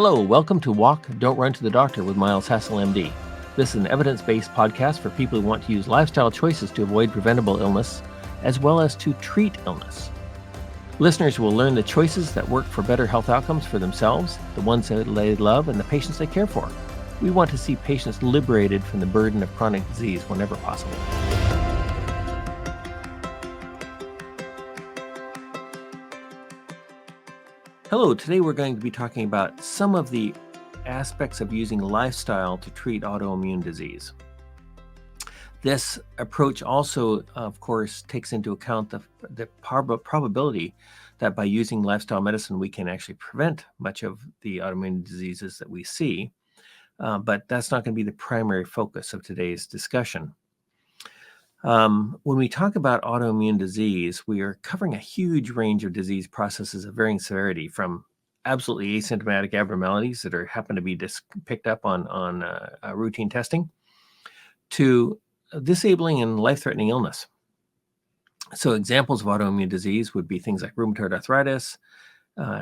Hello, welcome to Walk, Don't Run to the Doctor with Miles Hassel, MD. This is an evidence-based podcast for people who want to use lifestyle choices to avoid preventable illness, as well as to treat illness. Listeners will learn the choices that work for better health outcomes for themselves, the ones that they love, and the patients they care for. We want to see patients liberated from the burden of chronic disease whenever possible. Hello, today we're going to be talking about some of the aspects of using lifestyle to treat autoimmune disease. This approach also, of course, takes into account the probability that by using lifestyle medicine, we can actually prevent much of the autoimmune diseases that we see, but that's not going to be the primary focus of today's discussion. When we talk about autoimmune disease, we are covering a huge range of disease processes of varying severity, from absolutely asymptomatic abnormalities that happen to be picked up on routine testing to disabling and life-threatening illness. So examples of autoimmune disease would be things like rheumatoid arthritis,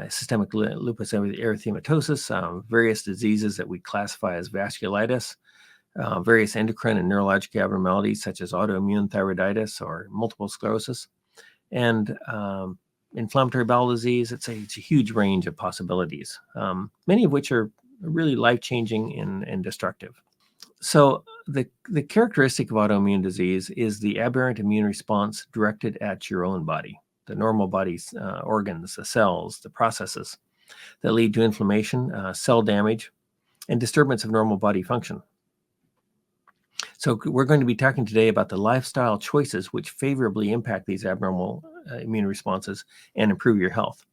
systemic lupus erythematosus, various diseases that we classify as vasculitis, various endocrine and neurologic abnormalities such as autoimmune thyroiditis or multiple sclerosis, and inflammatory bowel disease. It's a huge range of possibilities, many of which are really life-changing and destructive. So the characteristic of autoimmune disease is the aberrant immune response directed at your own body, the normal body's organs, the cells, the processes that lead to inflammation, cell damage, and disturbance of normal body function. So we're going to be talking today about the lifestyle choices which favorably impact these abnormal immune responses and improve your health.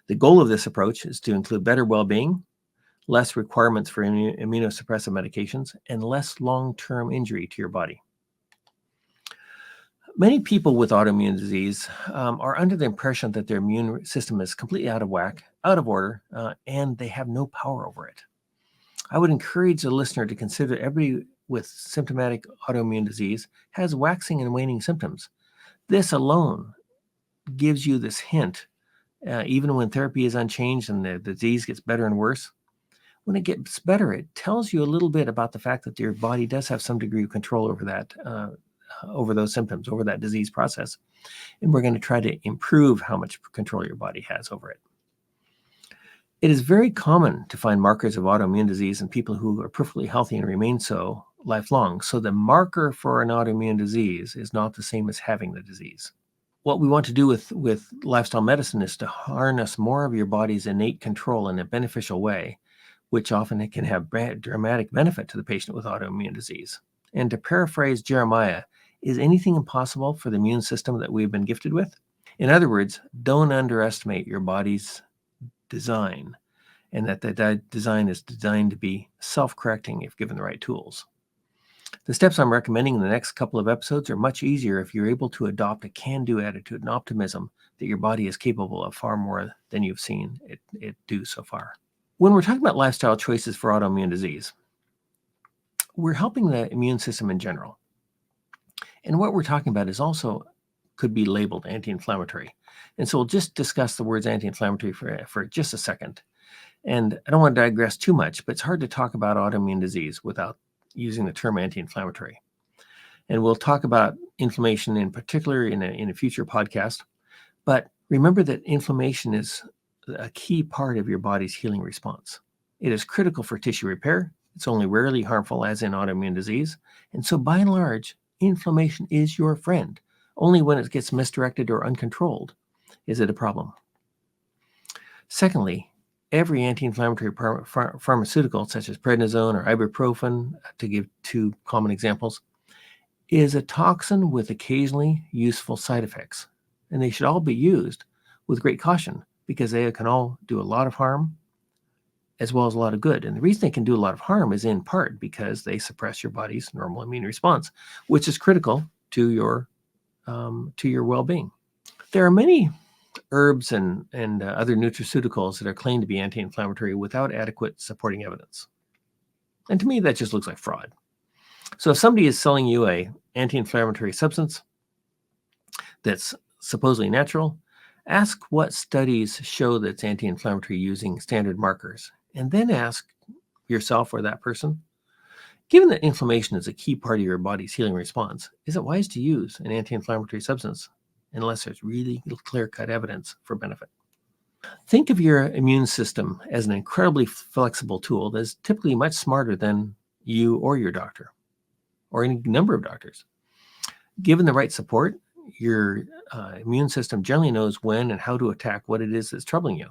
The goal of this approach is to include better well-being, less requirements for immunosuppressive medications, and less long-term injury to your body. Many people with autoimmune disease are under the impression that their immune system is completely out of whack, out of order, and they have no power over it. I would encourage the listener to consider everybody with symptomatic autoimmune disease has waxing and waning symptoms. This alone gives you this hint, even when therapy is unchanged and the disease gets better and worse. When it gets better, it tells you a little bit about the fact that your body does have some degree of control over that, over those symptoms, over that disease process. And we're going to try to improve how much control your body has over it. It is very common to find markers of autoimmune disease in people who are perfectly healthy and remain so lifelong. So the marker for an autoimmune disease is not the same as having the disease. What we want to do with lifestyle medicine is to harness more of your body's innate control in a beneficial way, which often can have dramatic benefit to the patient with autoimmune disease. And to paraphrase Jeremiah, is anything impossible for the immune system that we've been gifted with? In other words, don't underestimate your body's design, and that design is designed to be self-correcting if given the right tools. The steps I'm recommending in the next couple of episodes are much easier if you're able to adopt a can-do attitude and optimism that your body is capable of far more than you've seen it do so far. When we're talking about lifestyle choices for autoimmune disease, we're helping the immune system in general. And what we're talking about is also could be labeled anti-inflammatory. And so we'll just discuss the words anti-inflammatory for just a second. And I don't want to digress too much, but it's hard to talk about autoimmune disease without using the term anti-inflammatory. And we'll talk about inflammation in particular in a future podcast. But remember that inflammation is a key part of your body's healing response. It is critical for tissue repair. It's only rarely harmful, as in autoimmune disease. And so by and large, inflammation is your friend. Only when it gets misdirected or uncontrolled is it a problem. Secondly, every anti-inflammatory pharmaceutical, such as prednisone or ibuprofen, to give two common examples, is a toxin with occasionally useful side effects. And they should all be used with great caution because they can all do a lot of harm as well as a lot of good. And the reason they can do a lot of harm is in part because they suppress your body's normal immune response, which is critical to your well-being. There are many herbs and other nutraceuticals that are claimed to be anti-inflammatory without adequate supporting evidence. And to me, that just looks like fraud. So if somebody is selling you a anti-inflammatory substance that's supposedly natural, ask what studies show that it's anti-inflammatory using standard markers And then ask yourself or that person, given that inflammation is a key part of your body's healing response, is it wise to use an anti-inflammatory substance unless there's really clear-cut evidence for benefit? Think of your immune system as an incredibly flexible tool that is typically much smarter than you or your doctor, or any number of doctors. Given the right support, your immune system generally knows when and how to attack what it is that's troubling you.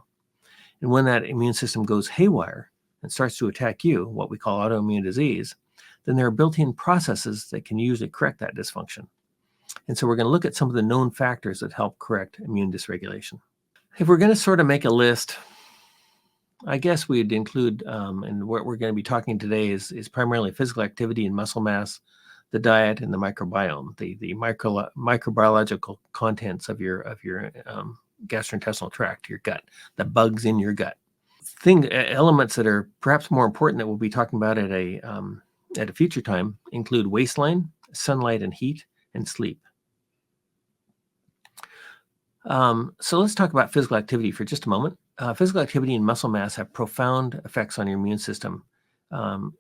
And when that immune system goes haywire and starts to attack you, what we call autoimmune disease, then there are built-in processes that can usually correct that dysfunction. And so we're going to look at some of the known factors that help correct immune dysregulation. If we're going to sort of make a list, I guess we'd include, and what we're going to be talking today is primarily physical activity and muscle mass, the diet, and the microbiome, the microbiological contents of your gastrointestinal tract, your gut, the bugs in your gut. Elements that are perhaps more important that we'll be talking about at a future time include waistline, sunlight and heat, and sleep. So let's talk about physical activity for just a moment. Physical activity and muscle mass have profound effects on your immune system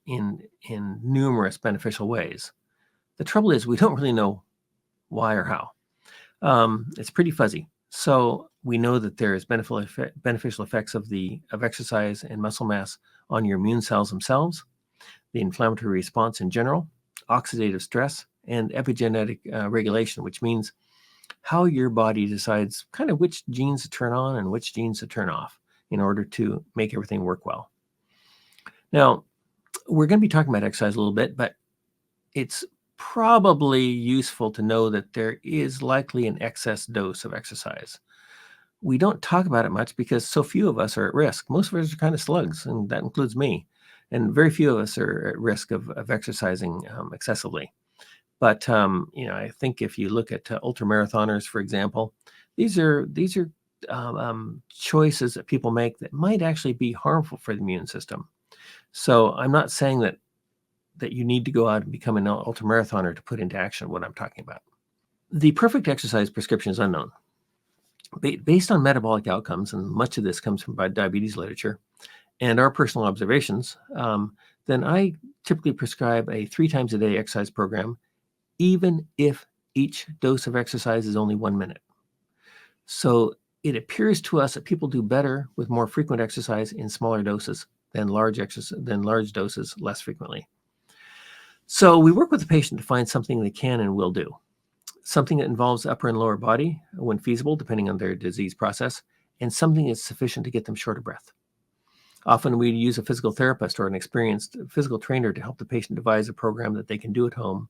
in numerous beneficial ways. The trouble is we don't really know why or how. It's pretty fuzzy. So we know that there is beneficial effects of exercise and muscle mass on your immune cells themselves, the inflammatory response in general, oxidative stress, and epigenetic regulation, which means how your body decides kind of which genes to turn on and which genes to turn off in order to make everything work well. Now, we're going to be talking about exercise a little bit, but it's probably useful to know that there is likely an excess dose of exercise. We don't talk about it much because so few of us are at risk. Most of us are kind of slugs, and that includes me. And very few of us are at risk of exercising excessively. But I think if you look at ultramarathoners, for example, these are choices that people make that might actually be harmful for the immune system. So I'm not saying that you need to go out and become an ultramarathoner to put into action what I'm talking about. The perfect exercise prescription is unknown. Based on metabolic outcomes, and much of this comes from diabetes literature, and our personal observations, then I typically prescribe a 3 times a day exercise program, even if each dose of exercise is only 1 minute. So it appears to us that people do better with more frequent exercise in smaller doses than large doses less frequently. So we work with the patient to find something they can and will do. Something that involves upper and lower body when feasible, depending on their disease process, and something that's sufficient to get them short of breath. Often we use a physical therapist or an experienced physical trainer to help the patient devise a program that they can do at home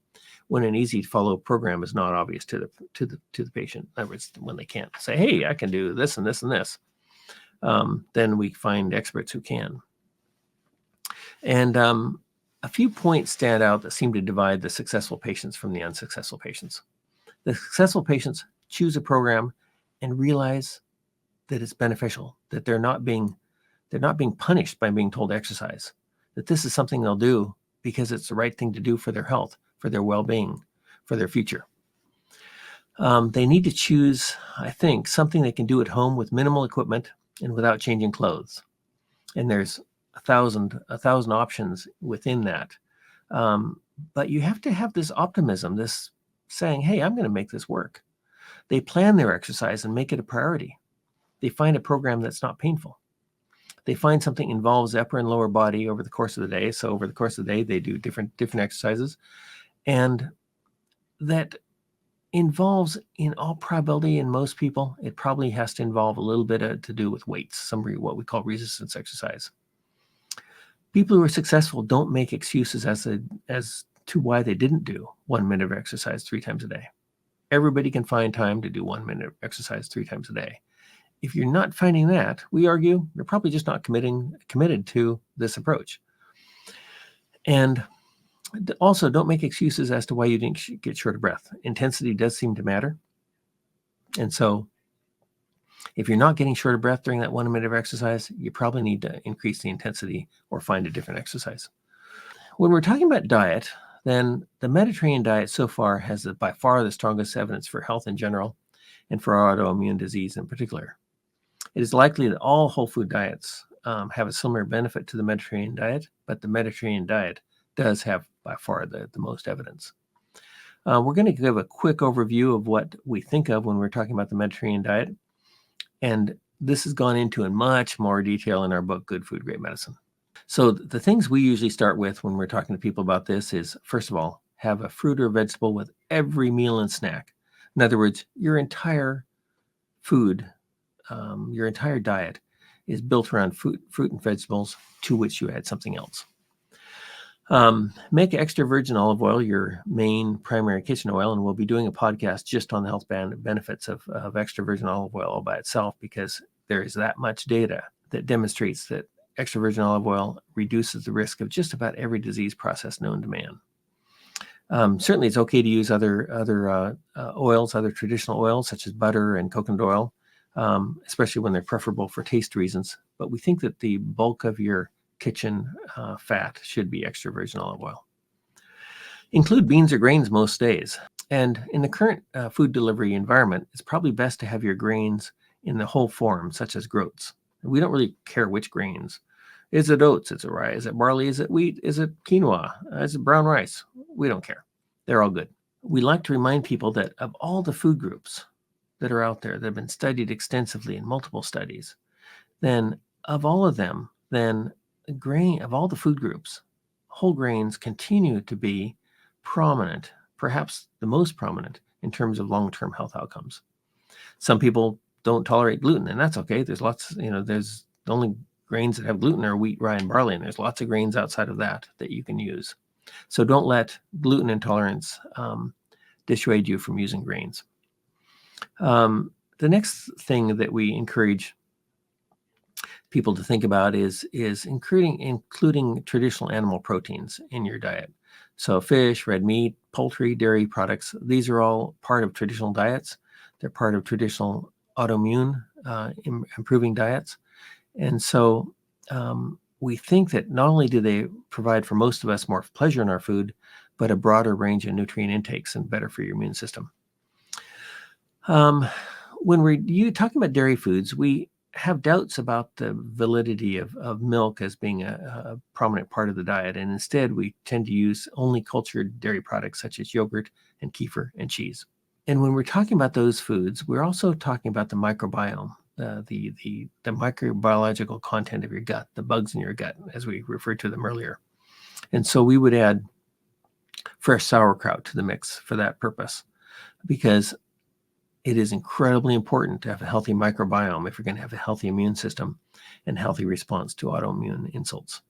when an easy to follow program is not obvious to the patient. In other words, when they can't say, hey, I can do this and this and this, then we find experts who can. And a few points stand out that seem to divide the successful patients from the unsuccessful patients. The successful patients choose a program and realize that it's beneficial, that they're not being punished by being told to exercise, that this is something they'll do because it's the right thing to do for their health, for their well-being, for their future. They need to choose, I think, something they can do at home with minimal equipment and without changing clothes. And there's a thousand options within that. But you have to have this optimism, this saying, hey, I'm going to make this work. They plan their exercise and make it a priority. They find a program that's not painful. They find something involves upper and lower body over the course of the day. So over the course of the day, they do different exercises. And that involves, in all probability, in most people, it probably has to involve a little bit to do with weights, what we call resistance exercise. People who are successful don't make excuses as to why they didn't do 1 minute of exercise 3 times a day. Everybody can find time to do 1 minute of exercise 3 times a day. If you're not finding that, we argue you're probably just not committed to this approach. And also, don't make excuses as to why you didn't get short of breath. Intensity does seem to matter. And so if you're not getting short of breath during that 1 minute of exercise, you probably need to increase the intensity or find a different exercise. When we're talking about diet, then the Mediterranean diet so far has by far the strongest evidence for health in general and for autoimmune disease in particular. It is likely that all whole food diets have a similar benefit to the Mediterranean diet, but the Mediterranean diet does have by far the most evidence. We're going to give a quick overview of what we think of when we're talking about the Mediterranean diet. And this has gone into in much more detail in our book, Good Food, Great Medicine. So the things we usually start with when we're talking to people about this is, first of all, have a fruit or vegetable with every meal and snack. In other words, your entire food, your entire diet is built around fruit and vegetables to which you add something else. Make extra virgin olive oil your main primary kitchen oil, and we'll be doing a podcast just on the health benefits of extra virgin olive oil all by itself, because there is that much data that demonstrates that extra virgin olive oil reduces the risk of just about every disease process known to man. Certainly, it's okay to use other oils, other traditional oils such as butter and coconut oil, especially when they're preferable for taste reasons. But we think that the bulk of your kitchen fat should be extra virgin olive oil. Include beans or grains most days. And in the current food delivery environment, it's probably best to have your grains in the whole form, such as groats. We don't really care which grains. Is it oats? Is it rye? Is it barley? Is it wheat? Is it quinoa? Is it brown rice? We don't care. They're all good. We like to remind people that of all the food groups that are out there that have been studied extensively in multiple studies, then of all of them, then grain of all the food groups, whole grains continue to be prominent, perhaps the most prominent in terms of long-term health outcomes. Some people don't tolerate gluten, and that's okay. There's lots, there's the only grains that have gluten are wheat, rye, and barley, and there's lots of grains outside of that you can use. So don't let gluten intolerance dissuade you from using grains. The next thing that we encourage people to think about is including traditional animal proteins in your diet. So fish, red meat, poultry, dairy products, these are all part of traditional diets. They're part of traditional autoimmune improving diets. And so we think that not only do they provide for most of us more pleasure in our food, but a broader range of nutrient intakes and better for your immune system. When we're talking about dairy foods, we have doubts about the validity of milk as being a prominent part of the diet. And instead, we tend to use only cultured dairy products such as yogurt and kefir and cheese. And when we're talking about those foods, we're also talking about the microbiome, the microbiological content of your gut, the bugs in your gut, as we referred to them earlier. And so we would add fresh sauerkraut to the mix for that purpose, because it is incredibly important to have a healthy microbiome if you're going to have a healthy immune system and healthy response to autoimmune insults.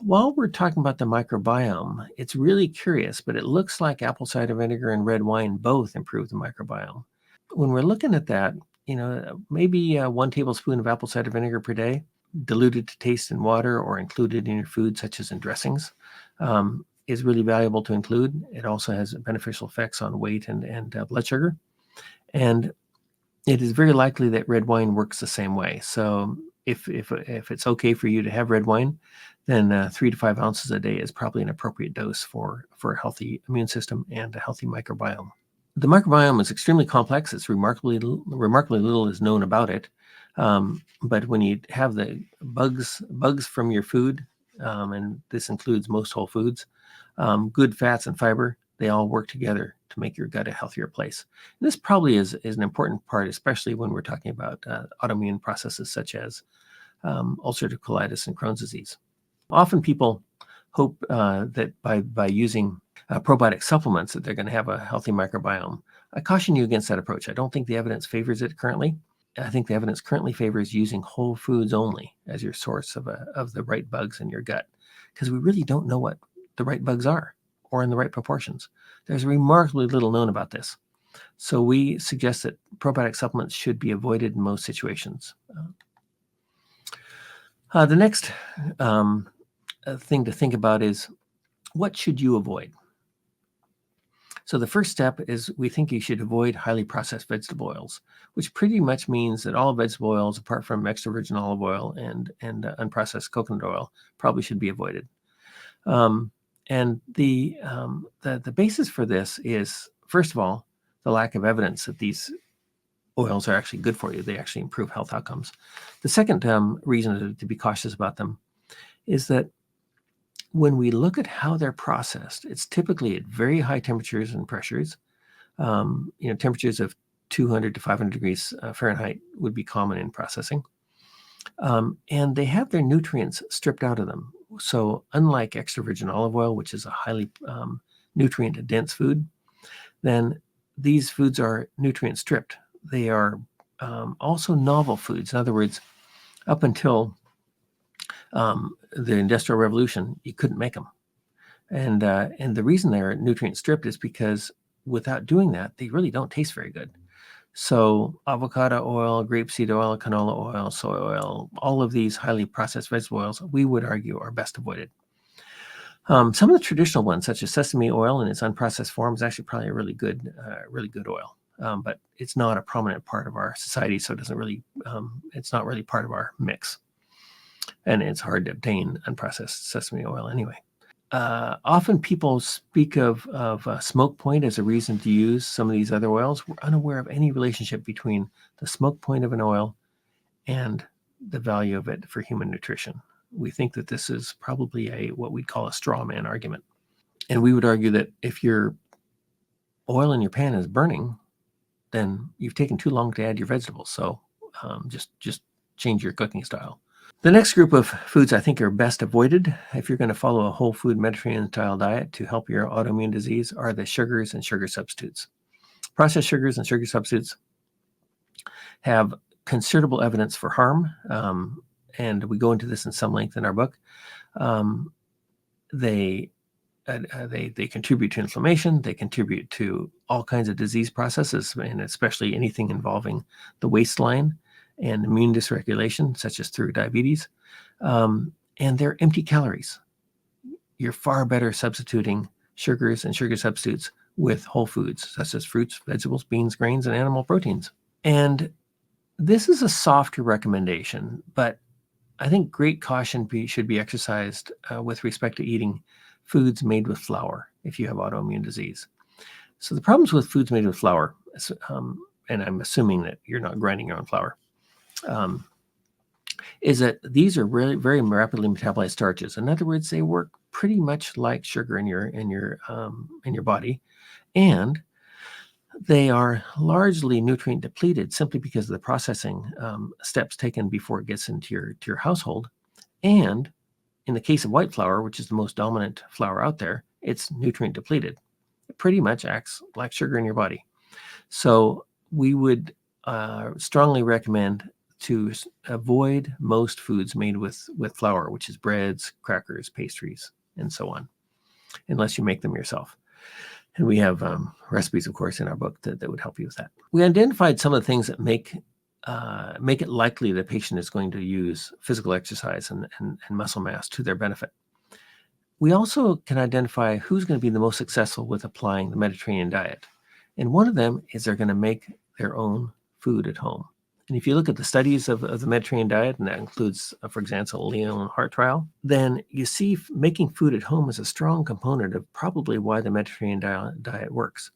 While we're talking about the microbiome, it's really curious, but it looks like apple cider vinegar and red wine both improve the microbiome. When we're looking at that, maybe 1 tablespoon of apple cider vinegar per day, diluted to taste in water or included in your food, such as in dressings, is really valuable to include. It also has beneficial effects on weight and blood sugar. And it is very likely that red wine works the same way. So if it's okay for you to have red wine, then 3 to 5 ounces a day is probably an appropriate dose for a healthy immune system and a healthy microbiome. The microbiome is extremely complex. It's remarkably little is known about it. But when you have the bugs from your food, and this includes most whole foods, good fats and fiber, they all work together to make your gut a healthier place. And this probably is an important part, especially when we're talking about autoimmune processes such as ulcerative colitis and Crohn's disease. Often people hope that by using probiotic supplements that they're going to have a healthy microbiome. I caution you against that approach. I don't think the evidence favors it currently. I think the evidence currently favors using whole foods only as your source of the right bugs in your gut, because we really don't know what the right bugs are or in the right proportions. There's remarkably little known about this. So we suggest that probiotic supplements should be avoided in most situations. The next thing to think about is, what should you avoid? So the first step is we think you should avoid highly processed vegetable oils, which pretty much means that all vegetable oils, apart from extra virgin olive oil and unprocessed coconut oil, probably should be avoided. And the basis for this is, first of all, the lack of evidence that these oils are actually good for you. They actually improve health outcomes. The second reason to be cautious about them is that when we look at how they're processed, it's typically at very high temperatures and pressures. Temperatures of 200 to 500 degrees Fahrenheit would be common in processing. And they have their nutrients stripped out of them. So unlike extra virgin olive oil, which is a highly nutrient-dense food, then these foods are nutrient stripped. They are also novel foods. In other words, up until the Industrial Revolution, you couldn't make them. And the reason they're nutrient stripped is because without doing that, they really don't taste very good. So avocado oil, grapeseed oil, canola oil, soy oil, all of these highly processed vegetable oils, we would argue are best avoided. Some of the traditional ones, such as sesame oil in its unprocessed form, is actually probably a really good oil. But it's not a prominent part of our society, so it doesn't really, it's not really part of our mix. And it's hard to obtain unprocessed sesame oil anyway. Often people speak of smoke point as a reason to use some of these other oils. We're unaware of any relationship between the smoke point of an oil and the value of it for human nutrition. We think that this is probably what we'd call a straw man argument. And we would argue that if your oil in your pan is burning, then you've taken too long to add your vegetables. So just change your cooking style. The next group of foods I think are best avoided if you're going to follow a whole food Mediterranean style diet to help your autoimmune disease are the sugars and sugar substitutes. Processed sugars and sugar substitutes have considerable evidence for harm, and we go into this in some length in our book. They contribute to inflammation. They contribute to all kinds of disease processes, and especially anything involving the waistline and immune dysregulation, such as through diabetes. And they're empty calories. You're far better substituting sugars and sugar substitutes with whole foods, such as fruits, vegetables, beans, grains, and animal proteins. And this is a softer recommendation, but I think great caution should be exercised with respect to eating foods made with flour if you have autoimmune disease. So the problems with foods made with flour, and I'm assuming that you're not grinding your own flour, is that these are really very rapidly metabolized starches. In other words, they work pretty much like sugar in your body, and they are largely nutrient depleted simply because of the processing steps taken before it gets into your household. And in the case of white flour, which is the most dominant flour out there, it's nutrient depleted. It pretty much acts like sugar in your body. So we would strongly recommend to avoid most foods made with flour, which is breads, crackers, pastries, and so on, unless you make them yourself. And we have recipes, of course, in our book that would help you with that. We identified some of the things that make it likely the patient is going to use physical exercise and muscle mass to their benefit. We also can identify who's going to be the most successful with applying the Mediterranean diet. And one of them is they're going to make their own food at home. And if you look at the studies of the Mediterranean diet, and that includes, for example, Lyon Heart Trial, then you see making food at home is a strong component of probably why the Mediterranean diet works.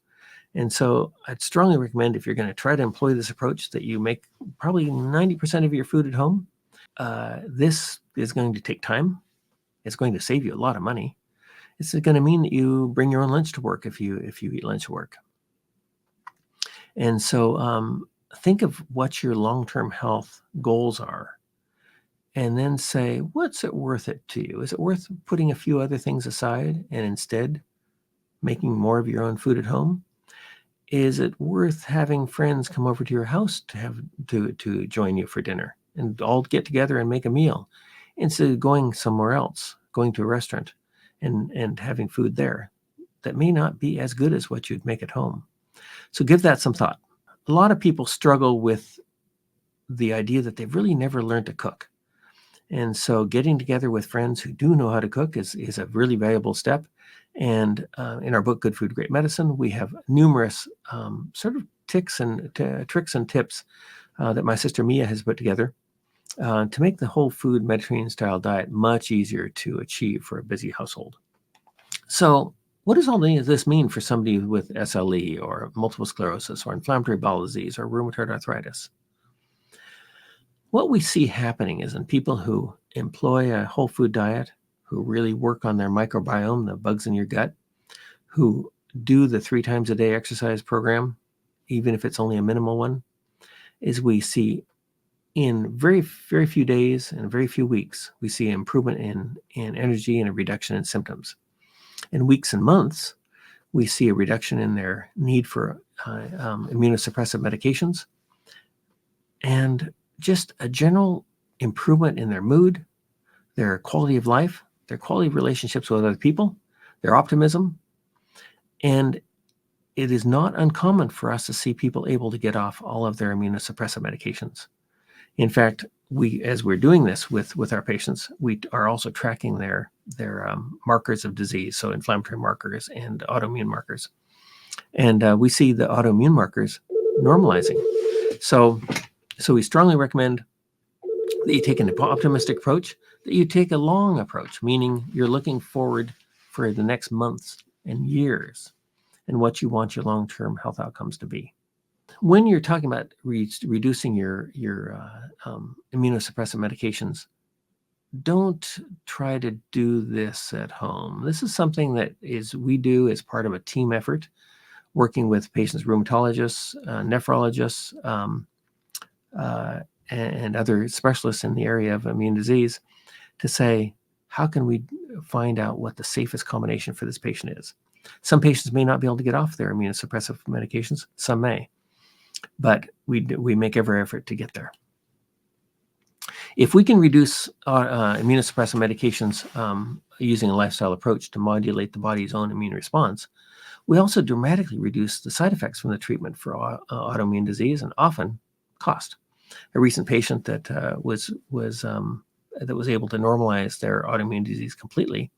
And so I'd strongly recommend, if you're going to try to employ this approach, that you make probably 90% of your food at home. This is going to take time. It's going to save you a lot of money. It's going to mean that you bring your own lunch to work if you eat lunch at work. And so think of what your long-term health goals are, and then say, what's it worth it to you? Is it worth putting a few other things aside and instead making more of your own food at home? Is it worth having friends come over to your house to join you for dinner and all get together and make a meal, instead of going somewhere else, going to a restaurant and having food there that may not be as good as what you'd make at home? So give that some thought. A lot of people struggle with the idea that they've really never learned to cook. And so getting together with friends who do know how to cook is a really valuable step. And in our book, Good Food, Great Medicine, we have numerous sort of tricks and tips that my sister Mia has put together to make the whole food Mediterranean style diet much easier to achieve for a busy household. So What does all this mean for somebody with SLE or multiple sclerosis or inflammatory bowel disease or rheumatoid arthritis? What we see happening is in people who employ a whole food diet, who really work on their microbiome, the bugs in your gut, who do the 3 times a day exercise program, even if it's only a minimal one, is we see in very, very few days and very few weeks, we see improvement in energy and a reduction in symptoms. In weeks and months, we see a reduction in their need for immunosuppressive medications and just a general improvement in their mood, their quality of life, their quality of relationships with other people, their optimism. And it is not uncommon for us to see people able to get off all of their immunosuppressive medications. In fact, as we're doing this with our patients, we are also tracking their markers of disease, so inflammatory markers and autoimmune markers. And we see the autoimmune markers normalizing. So we strongly recommend that you take an optimistic approach, that you take a long approach, meaning you're looking forward for the next months and years and what you want your long-term health outcomes to be. When you're talking about reducing your immunosuppressive medications, don't try to do this at home. This is something that we do as part of a team effort, working with patients, rheumatologists, nephrologists, and other specialists in the area of immune disease to say, how can we find out what the safest combination for this patient is? Some patients may not be able to get off their immunosuppressive medications, some may, but we make every effort to get there. If we can reduce immunosuppressive medications using a lifestyle approach to modulate the body's own immune response, we also dramatically reduce the side effects from the treatment for autoimmune disease and often cost. A recent patient that was able to normalize their autoimmune disease completely,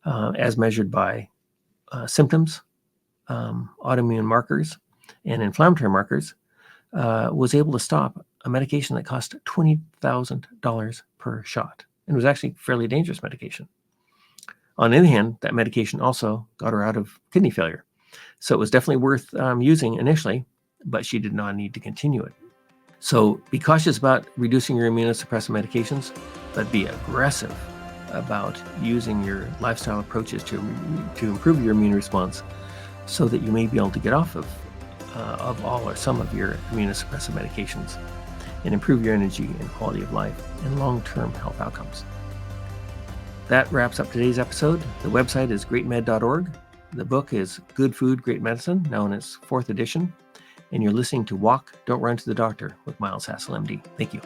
as measured by symptoms, autoimmune markers, and inflammatory markers, was able to stop a medication that cost $20,000 per shot, and was actually fairly dangerous medication. On the other hand, that medication also got her out of kidney failure. So it was definitely worth using initially, but she did not need to continue it. So be cautious about reducing your immunosuppressive medications, but be aggressive about using your lifestyle approaches to improve your immune response so that you may be able to get off of all or some of your immunosuppressive medications and improve your energy and quality of life and long-term health outcomes. That wraps up today's episode. The website is greatmed.org. The book is Good Food, Great Medicine, now in its 4th edition. And you're listening to Walk, Don't Run to the Doctor with Miles Hassel, MD. Thank you.